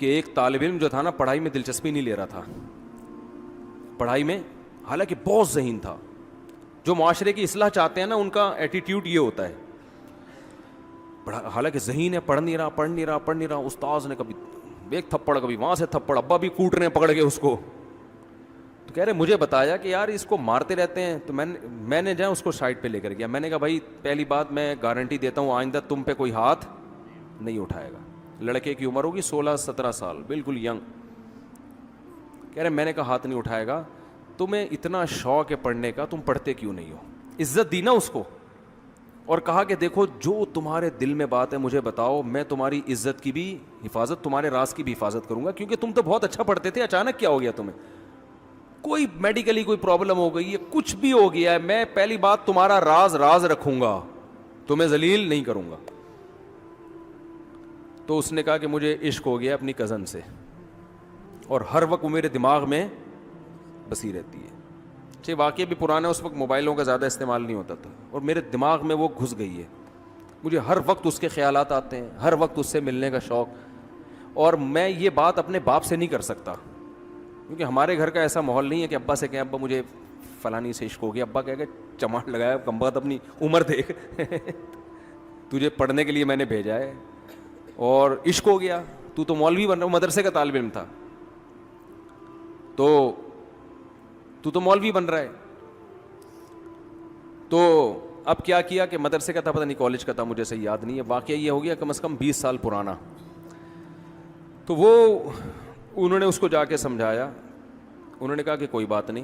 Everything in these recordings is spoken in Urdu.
کہ ایک طالب علم جو تھا نا پڑھائی میں دلچسپی نہیں لے رہا تھا پڑھائی میں, حالانکہ بہت ذہین تھا. جو معاشرے کی اصلاح چاہتے ہیں نا ان کا ایٹیٹیوڈ یہ ہوتا ہے, حالانکہ ذہین ہے, پڑھ نہیں رہا. استاذ نے کبھی ایک تھپڑ, کبھی وہاں سے تھپڑ, ابا بھی کوٹ رہے ہیں پکڑ کے اس کو. تو کہہ رہے مجھے بتایا کہ یار اس کو مارتے رہتے ہیں. تو میں نے اس کو سائڈ پہ لے کر گیا. میں نے کہا بھائی پہلی بات میں گارنٹی دیتا ہوں آئندہ تم پہ کوئی ہاتھ نہیں اٹھائے گا. لڑکے کی عمر ہوگی 16-17 سال, بالکل ینگ. کہہ رہے میں نے کہا ہاتھ نہیں اٹھائے گا. تمہیں اتنا شوق ہے پڑھنے کا, تم پڑھتے کیوں نہیں ہو؟ عزت دی نا اس کو, اور کہا کہ دیکھو جو تمہارے دل میں بات ہے مجھے بتاؤ, میں تمہاری عزت کی بھی حفاظت, تمہارے راز کی بھی حفاظت کروں گا, کیونکہ تم تو بہت اچھا پڑھتے تھے, اچانک کیا ہو گیا تمہیں؟ کوئی میڈیکلی کوئی پرابلم ہو گئی ہے, کچھ بھی ہو گیا ہے, میں پہلی بات تمہارا راز رکھوں گا, تمہیں ذلیل نہیں کروں گا. تو اس نے کہا کہ مجھے عشق ہو گیا اپنی کزن سے, اور ہر وقت وہ میرے دماغ میں بسی رہتی ہے. واقعی بھی پرانا, اس وقت موبائلوں کا زیادہ استعمال نہیں ہوتا تھا, اور میرے دماغ میں وہ گھس گئی ہے. مجھے ہر وقت اس کے خیالات آتے ہیں, ہر وقت اس سے ملنے کا شوق. اور میں یہ بات اپنے باپ سے نہیں کر سکتا, کیونکہ ہمارے گھر کا ایسا ماحول نہیں ہے کہ ابا سے کہیں ابا مجھے فلانی سے عشق ہو گیا. ابا کہہ کے چماٹ لگایا, کم بخت اپنی عمر دیکھ, تجھے پڑھنے کے لیے میں نے بھیجا ہے اور عشق ہو گیا, تو مولوی بن رہا, مدرسے کا طالب علم تھا, تو مولوی بن رہا ہے. تو اب کیا کیا کہ مدرسے کا تھا, پتہ نہیں کالج کا تھا, مجھے صحیح یاد نہیں ہے. واقعہ یہ ہو گیا کم از کم 20 سال پرانا. تو انہوں نے اس کو جا کے سمجھایا. انہوں نے کہا کہ کوئی بات نہیں,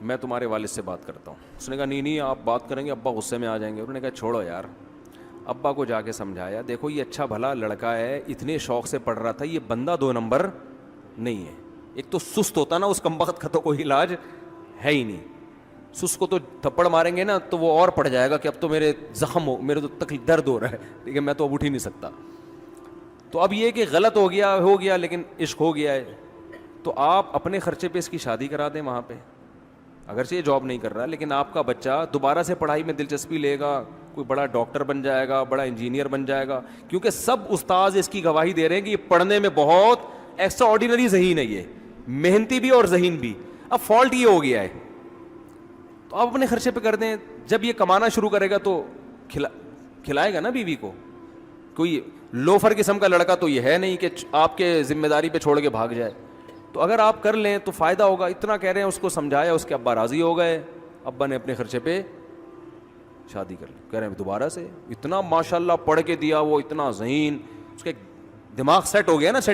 میں تمہارے والد سے بات کرتا ہوں. اس نے کہا نہیں آپ بات کریں گے, ابا غصے میں آ جائیں گے. انہوں نے کہا چھوڑو یار. ابا کو جا کے سمجھایا, دیکھو یہ اچھا بھلا لڑکا ہے, اتنے شوق سے پڑھ رہا تھا, یہ بندہ 2 نمبر نہیں ہے. ایک تو سست ہوتا نا, اس کم بخت کا تو کوئی علاج ہے ہی نہیں. سست کو تو تھپڑ ماریں گے نا تو وہ اور پڑ جائے گا کہ اب تو میرے زخم ہو, میرے تو تکلیف درد ہو رہا ہے, ٹھیک ہے, میں تو اب اٹھ ہی نہیں سکتا. تو اب یہ کہ غلط ہو گیا لیکن عشق ہو گیا ہے, تو آپ اپنے خرچے پہ اس کی شادی کرا دیں وہاں پہ. اگرچہ یہ جاب نہیں کر رہا, لیکن آپ کا بچہ دوبارہ سے پڑھائی میں دلچسپی لے گا, کوئی بڑا ڈاکٹر بن جائے گا, بڑا انجینئر بن جائے گا, کیونکہ سب استاذ اس کی گواہی دے رہے ہیں کہ یہ پڑھنے میں بہت ایکسٹرا آرڈینری ذہین ہے, یہ محنتی بھی اور ذہین بھی. اب فالٹ یہ ہو گیا ہے, تو آپ اپنے خرچے پہ کر دیں. جب یہ کمانا شروع کرے گا تو کھلائے گا نا بیوی کو. کوئی لوفر قسم کا لڑکا تو یہ ہے نہیں کہ آپ کے ذمہ داری پہ چھوڑ کے بھاگ جائے. تو اگر آپ کر لیں تو فائدہ ہوگا. اتنا کہہ رہے ہیں, اس کو سمجھایا, اس کے ابا راضی ہو گئے, ابا نے اپنے خرچے پہ شادی کر لی. کہہ رہے ہیں دوبارہ سے اتنا ماشاءاللہ پڑھ کے دیا, وہ اتنا ذہین, اس کے دماغ سیٹ ہو گیا نا, سیٹنگ